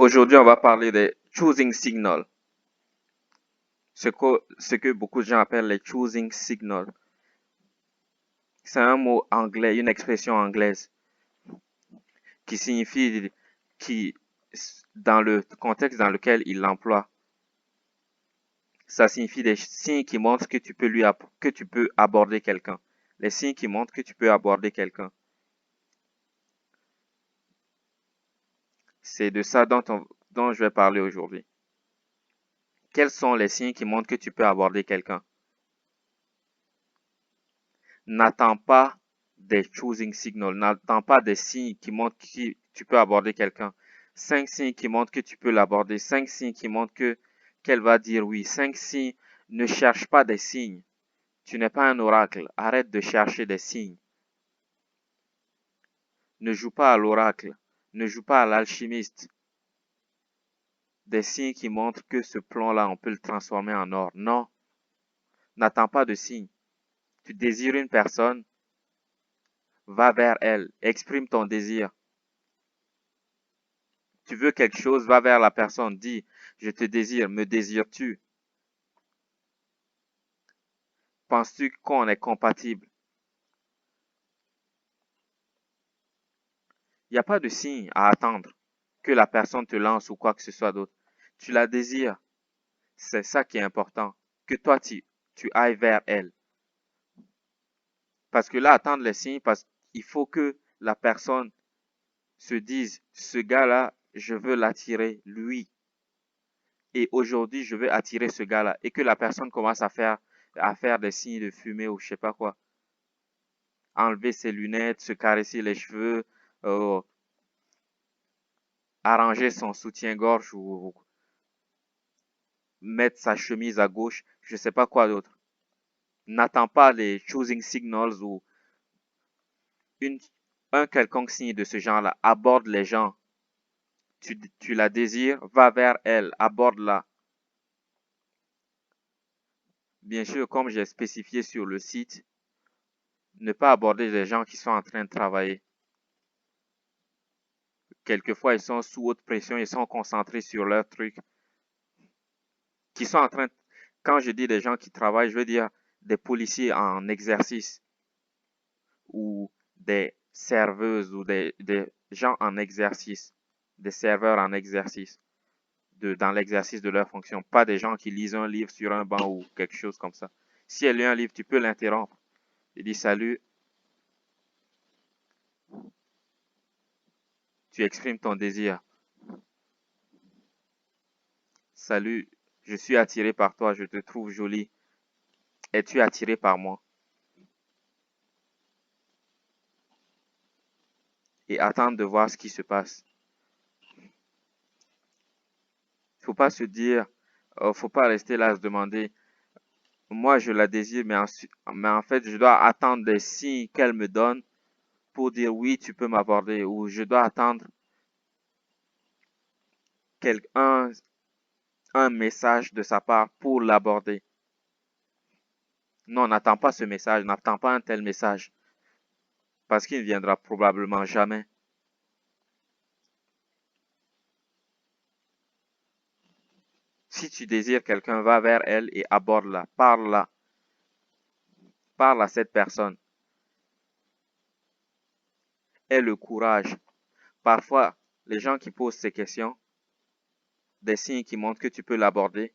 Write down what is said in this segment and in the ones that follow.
Aujourd'hui, on va parler des choosing signals. Ce que beaucoup de gens appellent les choosing signals. C'est un mot anglais, une expression anglaise qui signifie, qui, dans le contexte dans lequel il l'emploie, ça signifie des signes qui montrent que que tu peux aborder quelqu'un. Les signes qui montrent que tu peux aborder quelqu'un. C'est de ça dont je vais parler aujourd'hui. Quels sont les signes qui montrent que tu peux aborder quelqu'un? N'attends pas des choosing signals, n'attends pas des signes qui montrent que tu peux aborder quelqu'un. 5 signes qui montrent que tu peux l'aborder, 5 signes qui montrent qu'elle va dire oui, 5 signes. Ne cherche pas des signes. Tu n'es pas un oracle, arrête de chercher des signes. Ne joue pas à l'oracle, ne joue pas à l'alchimiste. Des signes qui montrent que ce plomb-là, on peut le transformer en or. Non, n'attends pas de signes. Tu désires une personne, va vers elle, exprime ton désir. Tu veux quelque chose, va vers la personne, dis, je te désire, me désires-tu? Penses-tu qu'on est compatible? Il n'y a pas de signe à attendre que la personne te lance ou quoi que ce soit d'autre. Tu la désires. C'est ça qui est important. Que toi, tu ailles vers elle. Parce que là, attendre les signes, parce qu'il faut que la personne se dise, ce gars-là, je veux l'attirer, lui. Et aujourd'hui, je veux attirer ce gars-là. Et que la personne commence à faire des signes de fumée ou je sais pas quoi. Enlever ses lunettes, se caresser les cheveux, euh, arranger son soutien-gorge ou mettre sa chemise à gauche, je sais pas quoi d'autre. N'attends pas les choosing signals ou une, un quelconque signe de ce genre-là. Aborde les gens. Tu la désires, va vers elle, aborde-la. Bien sûr, comme j'ai spécifié sur le site, ne pas aborder les gens qui sont en train de travailler. Quelquefois, ils sont sous haute pression, ils sont concentrés sur leur truc. Qui sont en train, quand je dis des gens qui travaillent, je veux dire des policiers en exercice ou des serveuses ou des gens en exercice, des serveurs en exercice, dans l'exercice de leur fonction. Pas des gens qui lisent un livre sur un banc ou quelque chose comme ça. Si elle lit un livre, tu peux l'interrompre. Il dit salut, tu exprimes ton désir. Salut, je suis attiré par toi, je te trouve jolie. Es-tu attiré par moi? Et attendre de voir ce qui se passe. Faut pas se dire, faut pas rester là à se demander, moi je la désire, mais en fait je dois attendre des signes qu'elle me donne pour dire oui, tu peux m'aborder, ou je dois attendre un, un message de sa part pour l'aborder. Non, n'attends pas ce message, n'attends pas un tel message, parce qu'il ne viendra probablement jamais. Si tu désires quelqu'un, va vers elle et aborde-la, parle-la, parle à cette personne. Aie le courage. Parfois, les gens qui posent ces questions, des signes qui montrent que tu peux l'aborder,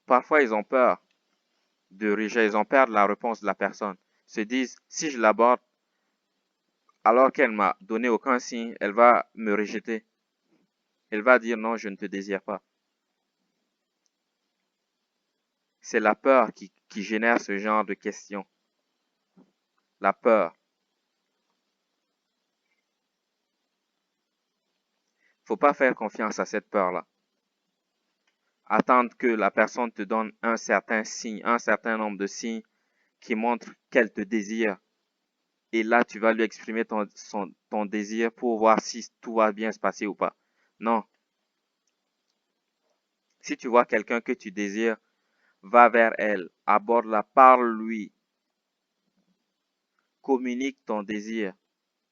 parfois ils ont peur de rejet, ils ont peur de la réponse de la personne. Ils se disent, si je l'aborde, alors qu'elle m'a donné aucun signe, elle va me rejeter. Elle va dire non, je ne te désire pas. C'est la peur qui génère ce genre de questions. La peur. Faut pas faire confiance à cette peur-là. Attendre que la personne te donne un certain signe, un certain nombre de signes qui montrent qu'elle te désire. Et là, tu vas lui exprimer ton désir pour voir si tout va bien se passer ou pas. Non. Si tu vois quelqu'un que tu désires, va vers elle, aborde-la, parle-lui, communique ton désir,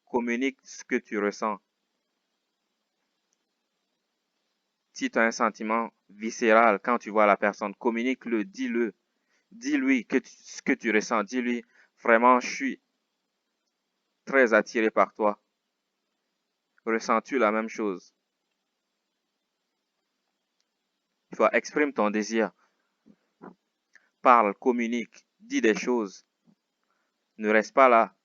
communique ce que tu ressens. Si tu as un sentiment viscéral quand tu vois la personne, communique-le, dis-le. Dis-lui ce que tu ressens. Dis-lui, vraiment, je suis très attiré par toi. Ressens-tu la même chose? Tu vois, exprime ton désir. Parle, communique, dis des choses. Ne reste pas là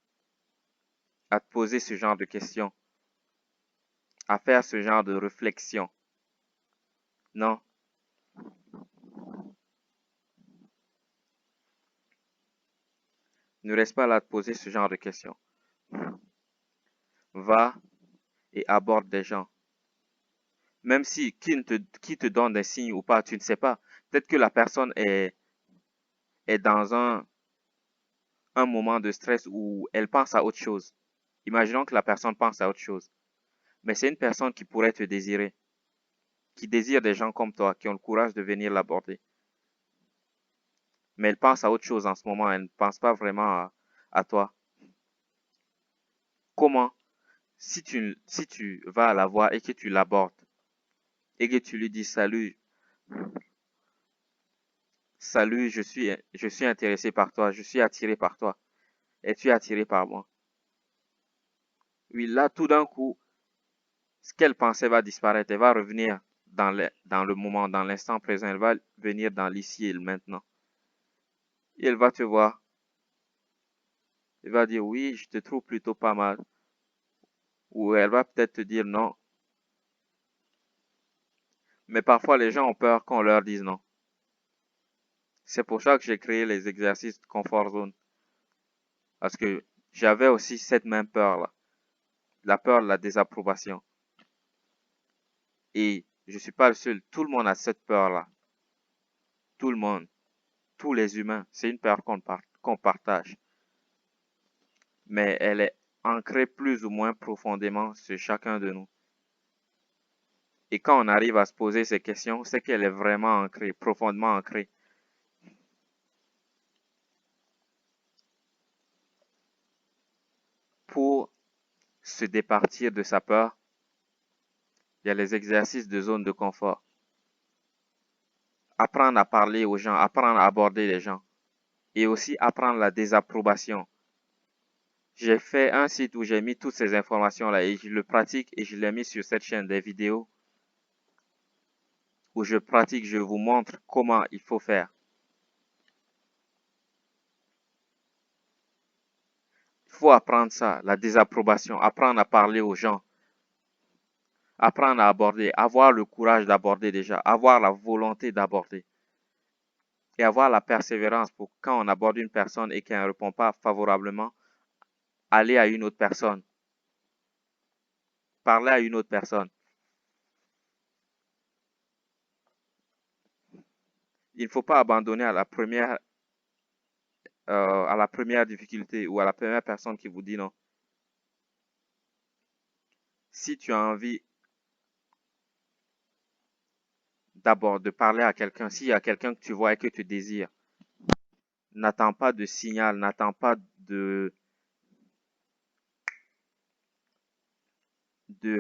à te poser ce genre de questions, à faire ce genre de réflexion. Non, ne reste pas là à te poser ce genre de questions. Va et aborde des gens. Même si qui te donne des signes ou pas, tu ne sais pas. Peut-être que la personne est dans un moment de stress où elle pense à autre chose. Imaginons que la personne pense à autre chose. Mais c'est une personne qui pourrait te désirer, qui désire des gens comme toi, qui ont le courage de venir l'aborder. Mais elle pense à autre chose en ce moment, elle ne pense pas vraiment à toi. Comment, si tu vas la voir et que tu l'abordes, et que tu lui dis salut, salut, je suis intéressé par toi, je suis attiré par toi, et tu es attiré par moi. Oui, là, tout d'un coup, ce qu'elle pensait va disparaître, elle va revenir dans le moment, dans l'instant présent, elle va venir dans l'ici et le maintenant. Et elle va te voir, elle va dire oui, je te trouve plutôt pas mal. Ou elle va peut-être te dire non. Mais parfois, les gens ont peur qu'on leur dise non. C'est pour ça que j'ai créé les exercices de comfort zone. Parce que j'avais aussi cette même peur-là. La peur de la désapprobation. Et je suis pas le seul. Tout le monde a cette peur-là. Tout le monde. Tous les humains. C'est une peur qu'on partage. Mais elle est ancrée plus ou moins profondément sur chacun de nous. Et quand on arrive à se poser ces questions, c'est qu'elle est vraiment ancrée, profondément ancrée. Pour se départir de sa peur, il y a les exercices de zone de confort. Apprendre à parler aux gens, apprendre à aborder les gens. Et aussi apprendre la désapprobation. J'ai fait un site où j'ai mis toutes ces informations-là et je le pratique et je l'ai mis sur cette chaîne des vidéos où je pratique, je vous montre comment il faut faire. Il faut apprendre ça, la désapprobation, apprendre à parler aux gens, apprendre à aborder, avoir le courage d'aborder déjà, avoir la volonté d'aborder et avoir la persévérance pour quand on aborde une personne et qu'elle ne répond pas favorablement, aller à une autre personne, parler à une autre personne. Il ne faut pas abandonner à la première difficulté ou à la première personne qui vous dit non. Si tu as envie d'abord de parler à quelqu'un, s'il y a quelqu'un que tu vois et que tu désires, n'attends pas de signal, n'attends pas de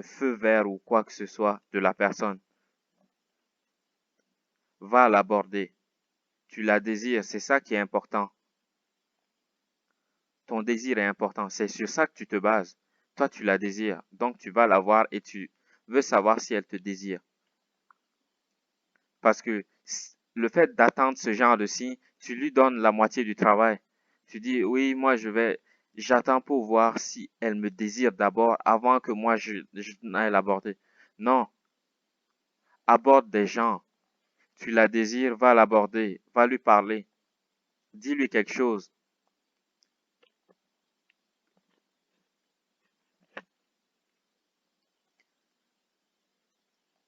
feu vert ou quoi que ce soit de la personne. Va l'aborder. Tu la désires, c'est ça qui est important. Ton désir est important, c'est sur ça que tu te bases. Toi, tu la désires, donc tu vas la voir et tu veux savoir si elle te désire. Parce que le fait d'attendre ce genre de signe, tu lui donnes la moitié du travail. Tu dis, oui, moi, j'attends pour voir si elle me désire d'abord avant que moi, je n'aille l'aborder. Non, aborde des gens. Tu la désires, va l'aborder, va lui parler. Dis-lui quelque chose.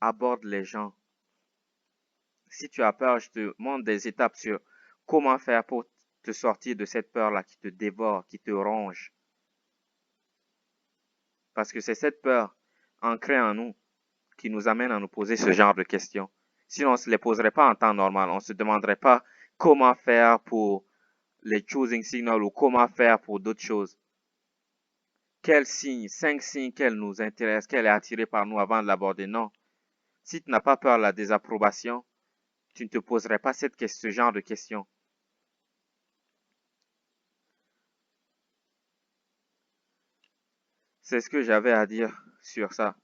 Aborde les gens. Si tu as peur, je te montre des étapes sur comment faire pour te sortir de cette peur-là qui te dévore, qui te ronge. Parce que c'est cette peur ancrée en nous qui nous amène à nous poser ce genre de questions. Sinon, on ne se les poserait pas en temps normal. On ne se demanderait pas comment faire pour les choosing signals ou comment faire pour d'autres choses. Quels signes, 5 signes qu'elle nous intéresse, qu'elle est attirée par nous avant de l'aborder. Non. Si tu n'as pas peur de la désapprobation, tu ne te poserais pas ce genre de questions. C'est ce que j'avais à dire sur ça.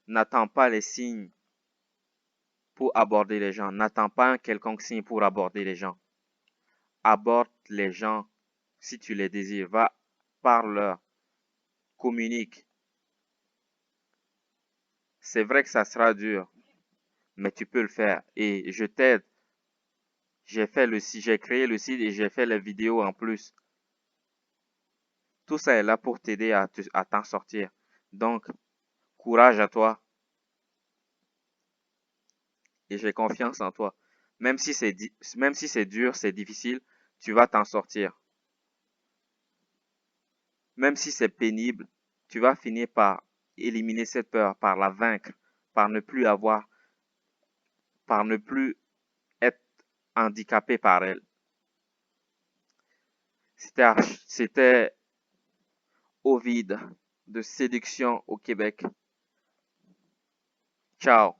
N'attends pas les signes pour aborder les gens. N'attends pas un quelconque signe pour aborder les gens. Aborde les gens si tu les désires. Va, parle-leur, communique. C'est vrai que ça sera dur, mais tu peux le faire. Et je t'aide. J'ai créé le site et j'ai fait les vidéos en plus. Tout ça est là pour t'aider à t'en sortir. Donc, courage à toi et j'ai confiance en toi. Même si c'est dur, c'est difficile, tu vas t'en sortir. Même si c'est pénible, tu vas finir par éliminer cette peur, par la vaincre, par ne plus avoir, par ne plus être handicapé par elle. C'était Ovide de Séduction au Québec. Ciao.